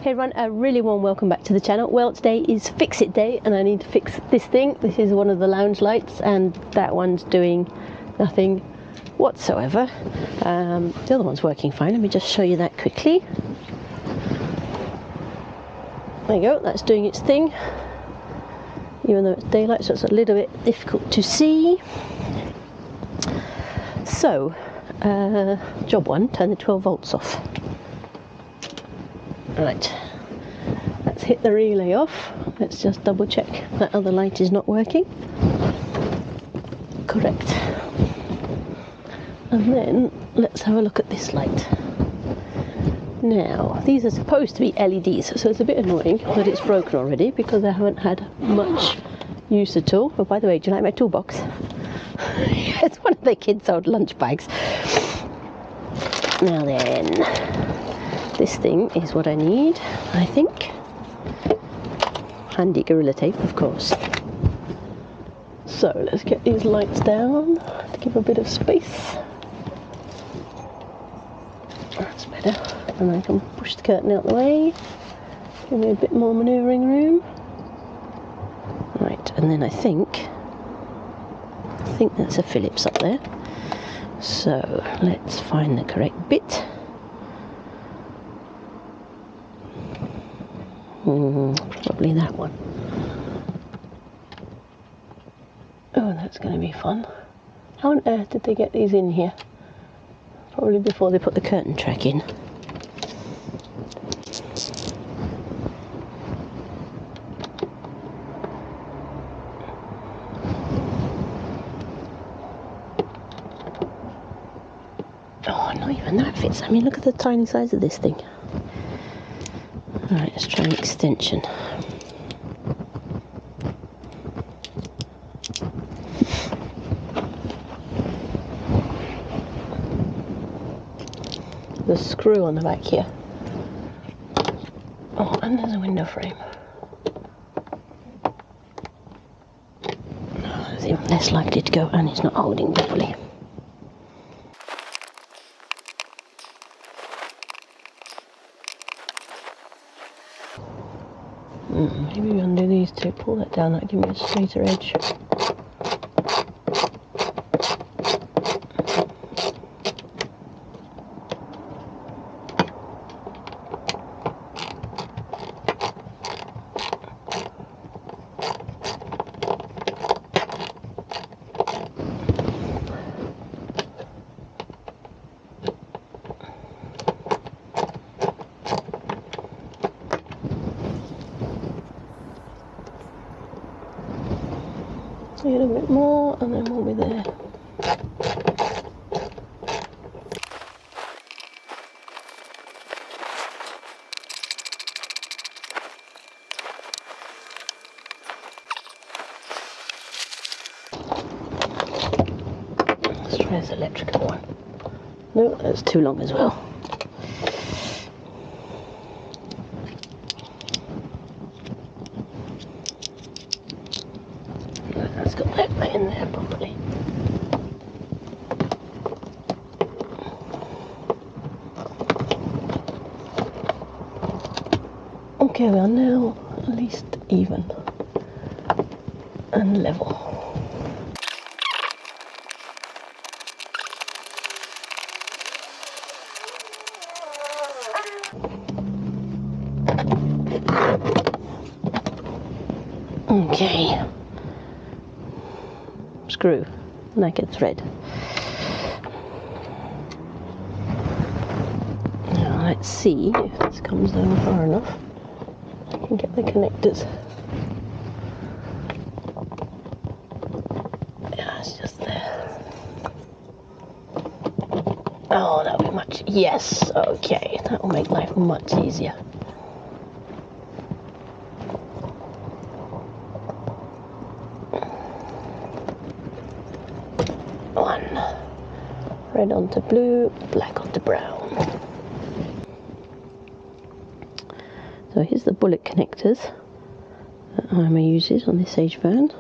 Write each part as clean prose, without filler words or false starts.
Hey everyone, a really warm welcome back to the channel. Well, today is Fix It Day and I need to fix this thing. This is one of the lounge lights and that one's doing nothing whatsoever. The other one's working fine. Let me just show you that quickly. There you go, that's doing its thing. Even though it's daylight, so it's a little bit difficult to see. So, job one, turn the 12 volts off. Right, let's hit the relay off. Let's just double check that other light is not working. Correct. And then let's have a look at this light. Now, these are supposed to be LEDs, so it's a bit annoying that it's broken already because I haven't had much use at all. Oh, by the way, do you like my toolbox? It's one of the kids' old lunch bags. Now then, this thing is what I need, I think. Handy Gorilla Tape, of course. So let's get these lights down to give a bit of space. That's better. And I can push the curtain out the way. Give me a bit more manoeuvring room. Right, and then I think that's a Phillips up there. So let's find the correct bit. Probably that one. Oh, that's going to be fun. How on earth did they get these in here? Probably before they put the curtain track in. Oh, not even that fits. I mean, look at the tiny size of this thing. Alright, let's try an extension. The screw on the back here. Oh, and there's a window frame. Oh, it's even less likely to go, and it's not holding properly. Maybe we undo these two, pull that down, that'll give me a straighter edge. A little bit more and then we'll be there. Let's try this electrical one. No, that's too long as well. That's got that in there properly. Okay, we are now at least even and level. Okay. Screw, naked thread. Now let's see if this comes down far enough. I can get the connectors. Yeah, it's just there. Oh, that'll be much. Yes, okay, that will make life much easier. Red onto blue, black onto brown. So here's the bullet connectors that Hymer uses on this age van.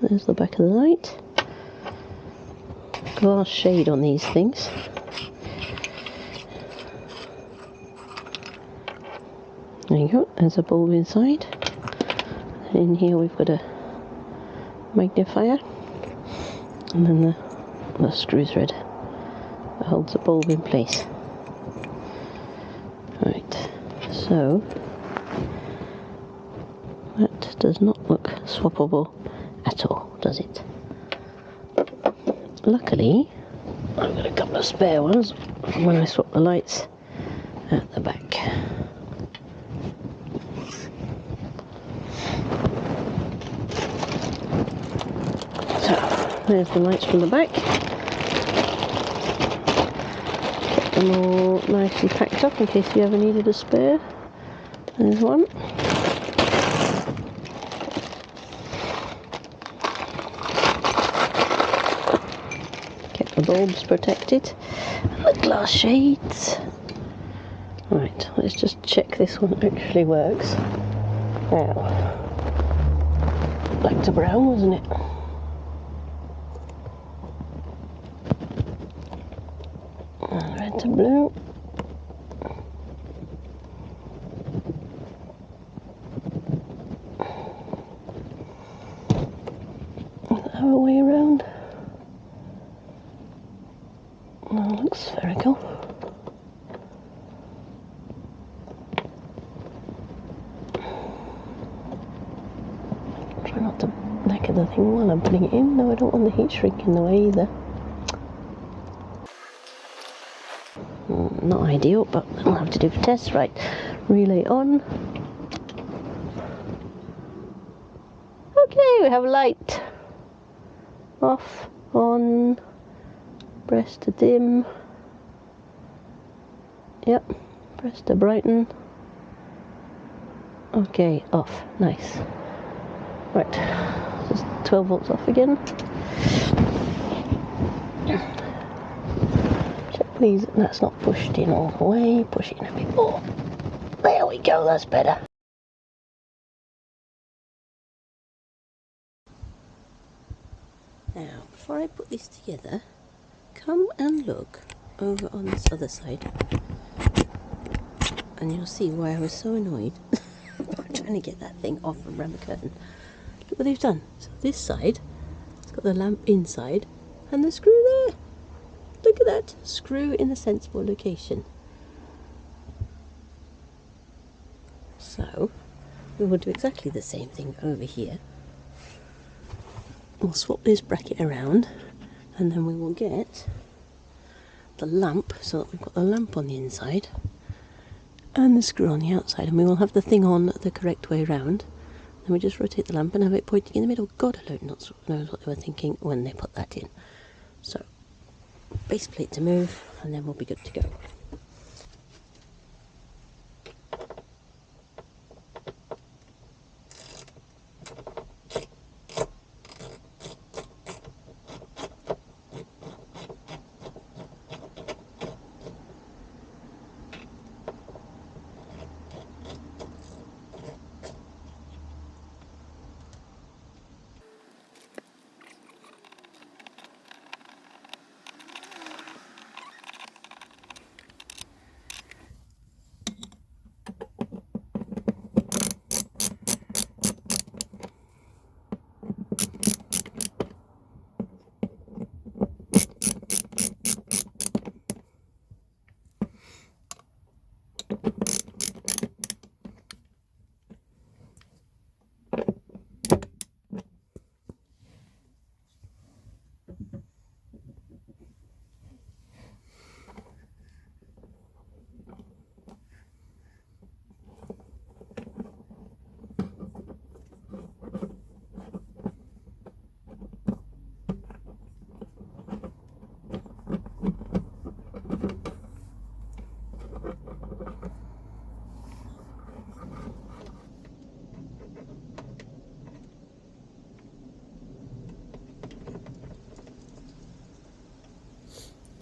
There's the back of the light. Glass shade on these things. There you go, there's a bulb inside. In here we've got a magnifier, and then the screw thread that holds the bulb in place. Right, so that does not look swappable at all, does it? Luckily, I've got a couple of spare ones from when I swapped the lights at the back. So, there's the lights from the back. Get them all nicely packed up in case you ever needed a spare. There's one. Get the bulbs protected. And the glass shades. Right, let's just check this one actually works. Now, back to brown, wasn't it? And red to blue. The other way around. That looks spherical. Try not to knacker the thing while I'm putting it in. No, I don't want the heat shrink in the way either. Not ideal, but we'll have to do for tests. Right, relay on. Okay, we have a light. Off, on, press to dim. Yep, press to brighten. Okay, off, nice. Right, just 12 volts off again. Check please, that's not pushed in all the way, push it in a bit more. There we go, that's better. Now, before I put this together, come and look over on this other side, and you'll see why I was so annoyed about trying to get that thing off and around the curtain. Look what they've done. So this side, it's got the lamp inside, and the screw there. Look at that, screw in a sensible location. So, we will do exactly the same thing over here. We'll swap this bracket around, and then we will get the lamp, so that we've got the lamp on the inside and the screw on the outside, and we will have the thing on the correct way around. Then we just rotate the lamp and have it pointing in the middle. God alone knows what they were thinking when they put that in. So, base plate to move, and then we'll be good to go.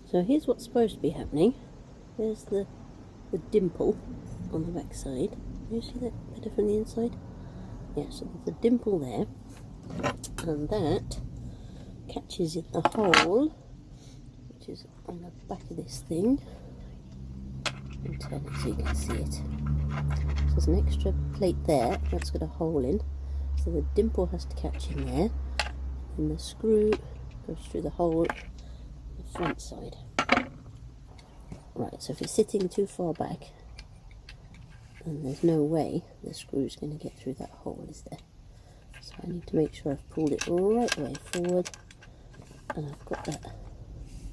So here's what's supposed to be happening. There's the dimple on the back side. You see that better from the inside? Yeah, so there's a dimple there, and that catches in the hole, which is on the back of this thing. And turn it so you can see it. there's an extra plate there that's got a hole in, so the dimple has to catch in there, and the screw goes through the hole on the front side. Right, so if it's sitting too far back, then there's no way the screw's going to get through that hole, is there? So I need to make sure I've pulled it right way forward, and I've got that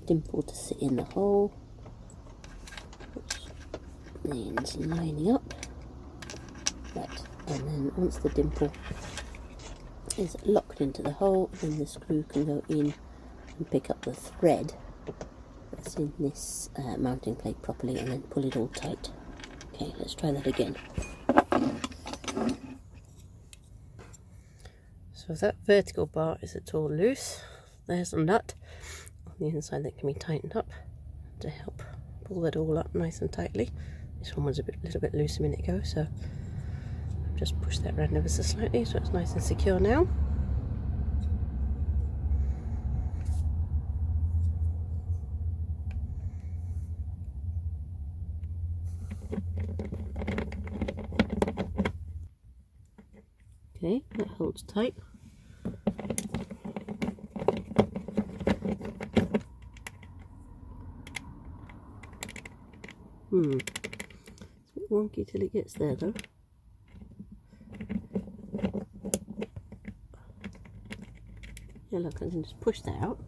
dimple to sit in the hole, which means lining up. Right, and then once the dimple is locked into the hole, then the screw can go in and pick up the thread that's in this mounting plate properly, and then pull it all tight. Okay, let's try that again. So if that vertical bar is at all loose, there's a nut on the inside that can be tightened up to help pull that all up nice and tightly. This one was a little bit loose a minute ago, so just push that around ever so slightly so it's nice and secure now. Okay, that holds tight. It's a bit wonky till it gets there though. Yeah, look, I can just push that out.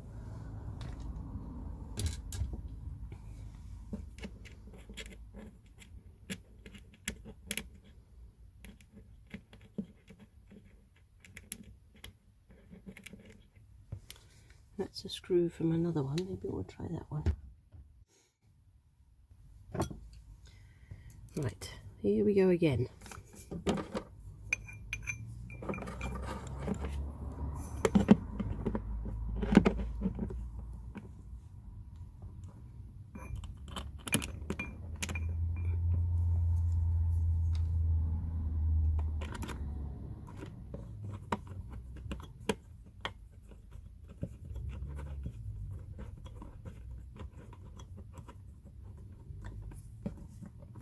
That's a screw from another one, maybe we'll try that one. Right, here we go again.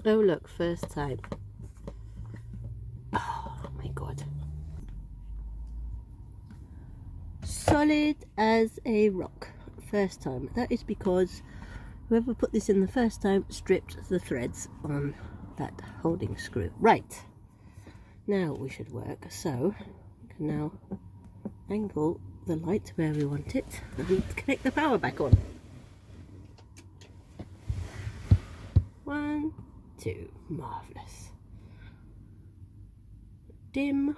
Oh look, first time. Oh my god. Solid as a rock. First time. That is because whoever put this in the first time stripped the threads on that holding screw. Right. Now we should work. So we can now angle the light where we want it and connect the power back on. 1, 2, marvellous. Dim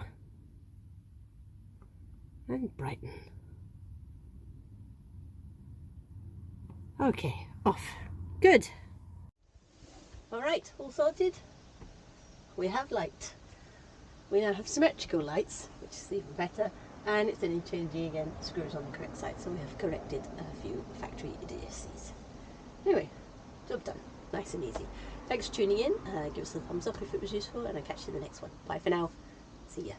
and brighten. Okay, off. Good. Alright, all sorted. We have light. We now have symmetrical lights, which is even better, and it's then changing again screws on the correct side, so we have corrected a few factory idiocies. Anyway, job done. Nice and easy. Thanks for tuning in. Give us a thumbs up if it was useful, and I'll catch you in the next one. Bye for now. See ya.